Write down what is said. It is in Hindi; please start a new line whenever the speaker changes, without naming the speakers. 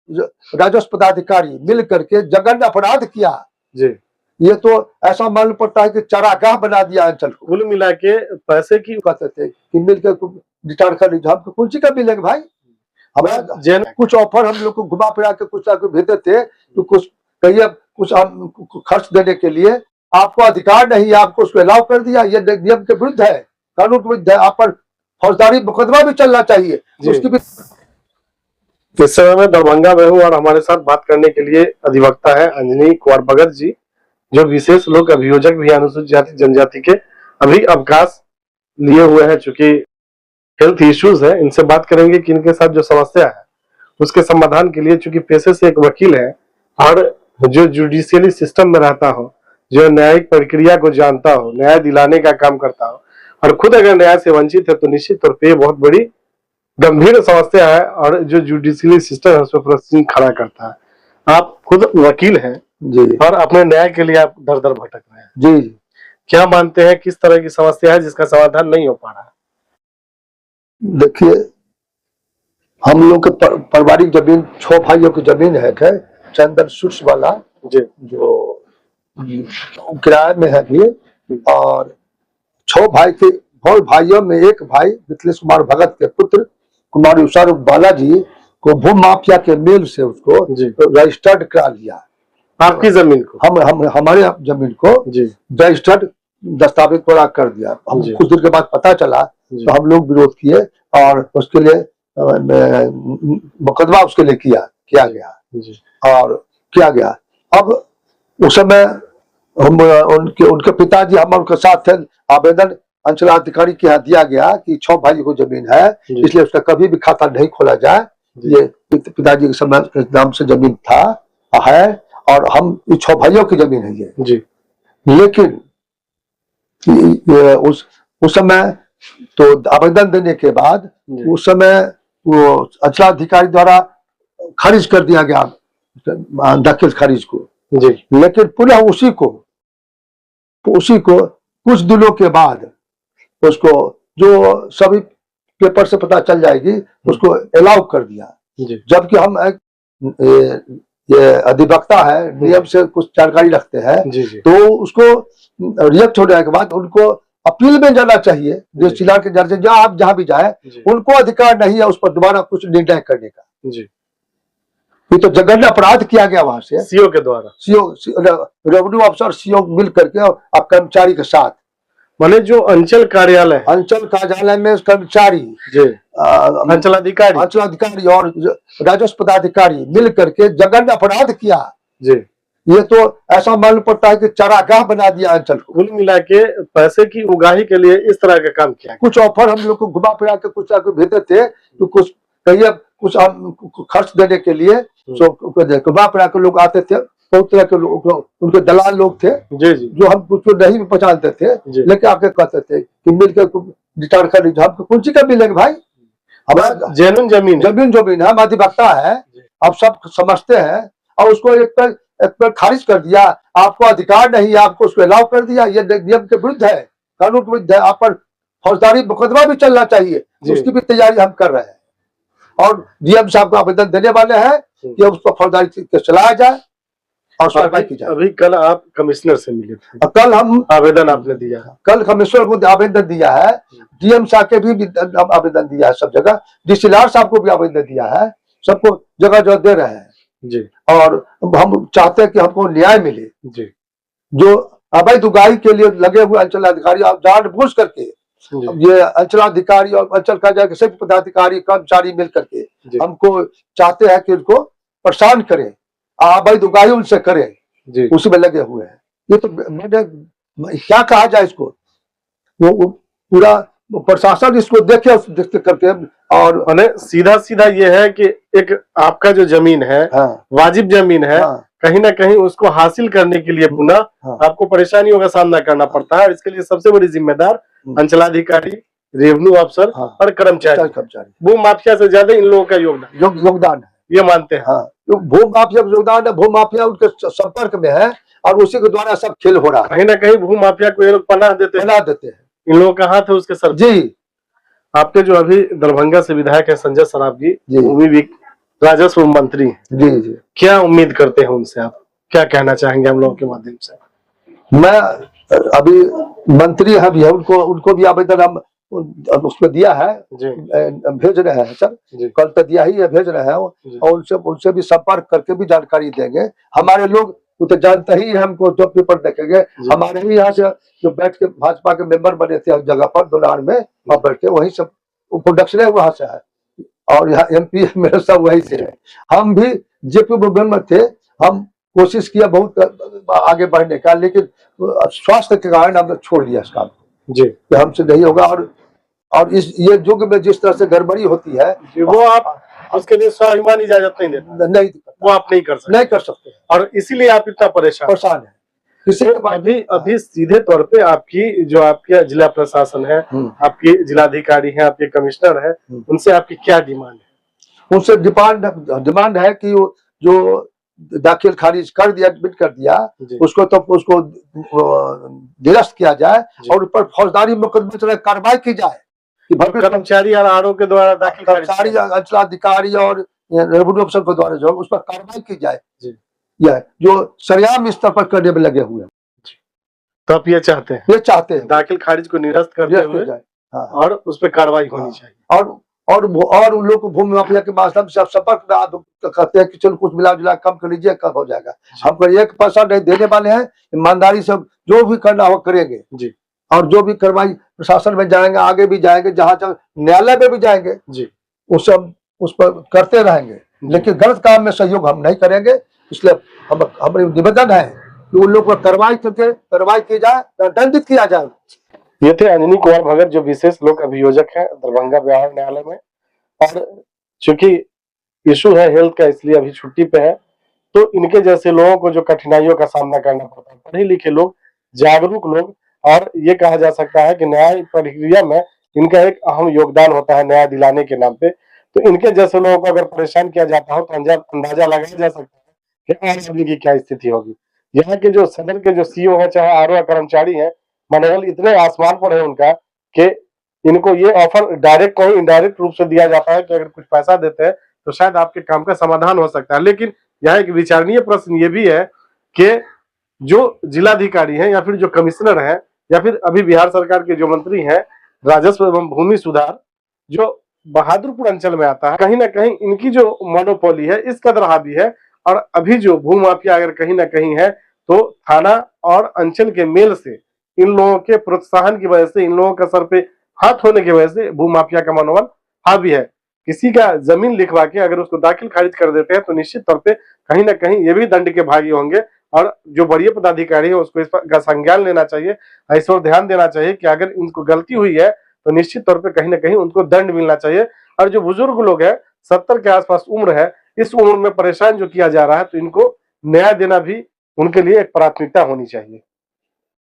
राजस्व पदाधिकारी मिल करके जघन्य अपराध किया
जी।
ये तो ऐसा मालूम पड़ता है कि चरागाह बना दिया अंचल को।
कुल मिला के पैसे की
कहते थे कि मिलकर रिटायर कर लीजिए, हमको कुछ का मिलेगा भाई, हमारा कुछ ऑफर हम लोग को घुमा फिरा के कुछ भेजते थे तो कुछ कहिए कुछ हम खर्च देने के लिए आपको अधिकार नहीं है, आपको उसको अलाउ कर दिया, ये नियम के विरुद्ध है, कानून के विरुद्ध है, आप पर फौजदारी मुकदमा भी चलना चाहिए उसकी भी।
इस समय में दरभंगा में हूँ और हमारे साथ बात करने के लिए अधिवक्ता है अंजनी कुमार भगत जी, जो विशेष लोक अभियोजक भी अनुसूचित जाति जनजाति के अभी अवकाश लिए हुए हैं, चूंकि हेल्थ इश्यूज है। इनसे बात करेंगे कि इनके साथ जो समस्या है उसके समाधान के लिए, चूंकि पेशे से एक वकील है और जो जुडिशियली सिस्टम में रहता हो, जो न्यायिक प्रक्रिया को जानता हो, न्याय दिलाने का काम करता हो और खुद अगर न्याय से वंचित है तो निश्चित तौर पर बहुत बड़ी गंभीर समस्या है और जो जुडिशियली सिस्टम है उसमें प्रश्न खड़ा करता है। आप खुद वकील हैं
जी
और अपने न्याय के लिए आप दर दर भटक रहे हैं
जी।
क्या मानते हैं किस तरह की समस्या है जिसका समाधान नहीं हो पा रहा है?
देखिए, हम लोग के पारिवारिक जमीन 6 भाइयों की जमीन है चंदन सूट्स वाला
जी,
जो किराए में है भी, और 6 भाइयों में एक भाई मिथिलेश कुमार भगत के पुत्र कुमार उषार बालाजी को भू माफिया के मेल से उसको रजिस्टर्ड करा लिया।
आपकी जमीन को
हमारे जमीन को रजिस्टर्ड दस्तावेज पूरा कर दिया। हम कुछ दिन के बाद पता चला तो हम लोग विरोध किए और उसके लिए मुकदमा उसके लिए किया गया और किया गया। अब उस समय हम उनके पिताजी हम उनके साथ थे, आवेदन अंचलाधिकारी के यहाँ दिया गया कि 6 भाइयों को जमीन है इसलिए उसका कभी भी खाता नहीं खोला जाए, ये पिताजी के समय नाम से जमीन था है और हम 6 भाइयों की जमीन है ये
जी।
लेकिन उस समय तो आवेदन देने के बाद उस समय वो अंचलाधिकारी द्वारा खारिज कर दिया गया, दाखिल खारिज को
जी।
लेकिन पुनः उसी को कुछ दिनों के बाद उसको जो सभी पेपर से पता चल जाएगी उसको अलाउ कर दिया, जबकि हम ये अधिवक्ता है नियम से कुछ जानकारी रखते हैं तो उसको रिजेक्ट होने के बाद उनको अपील में जाना चाहिए, जो जिला के जज जहाँ आप जहाँ भी जाए उनको अधिकार नहीं है उस पर दोबारा कुछ निर्णय करने का। ये तो जघन्य अपराध किया गया वहां से
सीओ के द्वारा,
रेवेन्यू अफसर सीओ मिल करके और कर्मचारी के साथ,
माने जो अंचल कार्यालय में कर्मचारी अंचलाधिकारी और राजस्व पदाधिकारी मिल करके जघन्य अपराध किया जी।
ये तो ऐसा मालूम पड़ता है कि चरागाह बना दिया अंचल को।
कुल मिला के पैसे की उगाही के लिए इस तरह का काम किया।
कुछ ऑफर हम लोग को घुमा फिरा के कुछ भेजते थे तो कुछ कहिए कुछ हम खर्च देने के लिए घुमा फिरा के लोग आते थे, बहुत तरह के लोग उनके दलाल लोग थे जो हम कुछ नहीं पहचानते थे, लेके आके कहते थे कि मिलकर रिटायर कर लीजिए, हमको कुछ का मिलेगा भाई, हमारा
जेन्युइन
जमीन है, हम अधिवक्ता है, आप सब समझते हैं और उसको एक पर खारिज कर दिया, आपको अधिकार नहीं है, आपको उसको अलाउ कर दिया, ये नियम के विरुद्ध है, कानून के विरुद्ध है, आप पर फौजदारी मुकदमा भी चलना चाहिए, उसकी भी तैयारी हम कर रहे हैं और डीएम साहब को आवेदन देने वाले हैं कि उस पर फौजदारी चलाया जाए और कार्रवाई की जाए।
अभी कल आप कमिश्नर से मिले थे,
कल हम
आवेदन आपने दिया है,
कल कमिश्नर को आवेदन दिया है, डीएम साहब के भी आवेदन दिया है, सब जगह डीसीआर साहब को भी आवेदन दिया है, सबको जगह दे रहे हैं
जी। और
हम चाहते हैं कि हमको न्याय मिले
जी।
जो अवैध उगाही के लिए लगे हुए अंचलाधिकारी जानबूझ करके ये अंचलाधिकारी और अंचल कार्यालय के सभी पदाधिकारी कर्मचारी मिल करके हमको चाहते हैं कि उनको परेशान करें, अवैध उगाही उनसे करें, उसमें लगे हुए हैं। ये तो मैंने क्या कहा जाए इसको, वो पूरा प्रशासन इसको देखे करके और
सीधा ये है कि एक आपका जो जमीन है वाजिब जमीन है, कहीं ना कहीं उसको हासिल करने के लिए पुनः आपको परेशानियों का सामना करना पड़ता है। इसके लिए सबसे बड़ी जिम्मेदार अंचलाधिकारी, रेवेन्यू अफसर और कर्मचारी। भू माफिया से ज्यादा इन लोगों का योगदान है, ये मानते हैं।
भू माफिया का योगदान है, भू माफिया उनके संपर्क में है और उसी के द्वारा सब खेल हो रहा है।
कहीं ना कहीं भू माफिया को ये लोग पनाह देते हैं, इन लोगों का हाथ है उसके सर
जी।
आपके जो अभी दरभंगा से विधायक है संजय सराफ जी, वो भी राजस्व मंत्री हैं।
जी जी।
क्या उम्मीद करते हैं उनसे, आप क्या कहना चाहेंगे हम लोगों के माध्यम से?
मैं अभी मंत्री है भी है, उनको भी आवेदन हम उसमें दिया है
जी
भेज रहे हैं सर,
जी
कल तक दिया ही है, भेज रहे हैं और उनसे भी संपर्क करके भी जानकारी देंगे। हमारे लोग वो तो जानते ही है हमको, जो पेपर देखेंगे हमारे ही यहाँ से जो बैठ के भाजपा के मेंबर बने थे जगह पर दोनार में, वहाँ बैठ के वही सब प्रोडक्शन है वहां से है, और यहाँ MP मेरे सब वही से है। हम भी JP मूवमेंट में थे, हम कोशिश किया बहुत आगे बढ़ने का, लेकिन स्वास्थ्य के कारण हमने छोड़ दिया इस काम
जी
कि हमसे नहीं होगा। और इस ये युग में जिस तरह से गड़बड़ी होती है
वो आप उसके लिए स्वाभिमान इजाजत नहीं देते,
नहीं,
वो आप नहीं कर सकते, और इसीलिए आप इतना परेशान है। अभी सीधे तौर पे आपकी जो आपके जिला प्रशासन है, आपकी जिलाधिकारी है, आपके कमिश्नर है, उनसे आपकी क्या डिमांड है?
उनसे डिमांड है कि जो दाखिल खारिज कर दिया, एडमिट कर दिया, उसको निरस्त किया जाए और ऊपर फौजदारी मुकदमे कार्रवाई की जाए कि
कर्मचारी RO के द्वारा दाखिल
कर्मचारी, अंचलाधिकारी और रेवेन्यू अफसर के द्वारा जो उस पर कार्रवाई की जाए, यह जो सरेआम स्तर पर करने में लगे हुए हैं।
तो आप ये चाहते हैं दाखिल खारिज को निरस्त करते हुए और उस पर कार्रवाई होनी चाहिए,
और उन लोग को भूमि माफिया के माध्यम से संपर्क कहते हैं कि चलो कुछ मिला जुला कम कर लीजिए, कब हो जाएगा। हमको 1 पैसा नहीं देने वाले हैं, ईमानदारी से जो भी करना हो करेंगे
जी,
और जो भी कार्रवाई प्रशासन में जाएंगे, आगे भी जाएंगे, जहाँ न्यायालय में भी जाएंगे
जी,
उस पर करते रहेंगे, लेकिन गलत काम में सहयोग हम नहीं करेंगे। इसलिए हमारी निवेदन है कि उन लोग पर कार्रवाई की जाए, दंडित किया जाए।
ये थे अंजनी कुमार भगत, जो विशेष लोक अभियोजक है दरभंगा व्यवहार न्यायालय में। और चूंकि इशू है हेल्थ का, इसलिए अभी छुट्टी पे है। तो इनके जैसे लोगों को जो कठिनाइयों का सामना करना पड़ता है, पढ़े लिखे लोग, जागरूक लोग, और ये कहा जा सकता है कि न्याय प्रक्रिया में इनका एक अहम योगदान होता है न्याय दिलाने के नाम पे। तो इनके जैसे लोगों को अगर परेशान किया जाता हो तो अंदाजा लगाया जा सकता है कि आम आदमी की क्या स्थिति होगी। यहाँ के जो सदन के जो CO है, चाहे RO कर्मचारी है, मनोबल इतने आसमान पर है उनका कि इनको ये ऑफर डायरेक्ट और इनडायरेक्ट रूप से दिया जाता है कि अगर कुछ पैसा देते हैं तो शायद आपके काम का समाधान हो सकता है। लेकिन यहाँ एक विचारणीय प्रश्न ये भी है कि जो जिलाधिकारी हैं या फिर जो कमिश्नर हैं या फिर अभी बिहार सरकार के जो मंत्री हैं राजस्व एवं भूमि सुधार, जो बहादुरपुर अंचल में आता है, कहीं ना कहीं इनकी जो मोनोपोली है इस कदर हावी है। और अभी जो भू माफिया अगर कहीं ना कहीं है तो थाना और अंचल के मेल से, इन लोगों के प्रोत्साहन की वजह से, इन लोगों का सर पे हाथ होने की वजह से भू माफिया का मनोबल हावी है। किसी का जमीन लिखवा के अगर उसको दाखिल खारिज कर देते हैं तो निश्चित तौर पे कहीं ना कहीं ये भी दंड के भागी होंगे, और जो बड़ी पदाधिकारी है उसको इस पर संज्ञान लेना चाहिए, इस पर ध्यान देना चाहिए कि अगर इनको गलती हुई है तो निश्चित तौर पे कहीं ना कहीं उनको दंड मिलना चाहिए। और जो बुजुर्ग लोग हैं, 70 के आसपास उम्र है, इस उम्र में परेशान जो किया जा रहा है, तो इनको न्याय देना भी उनके लिए एक प्राथमिकता होनी चाहिए।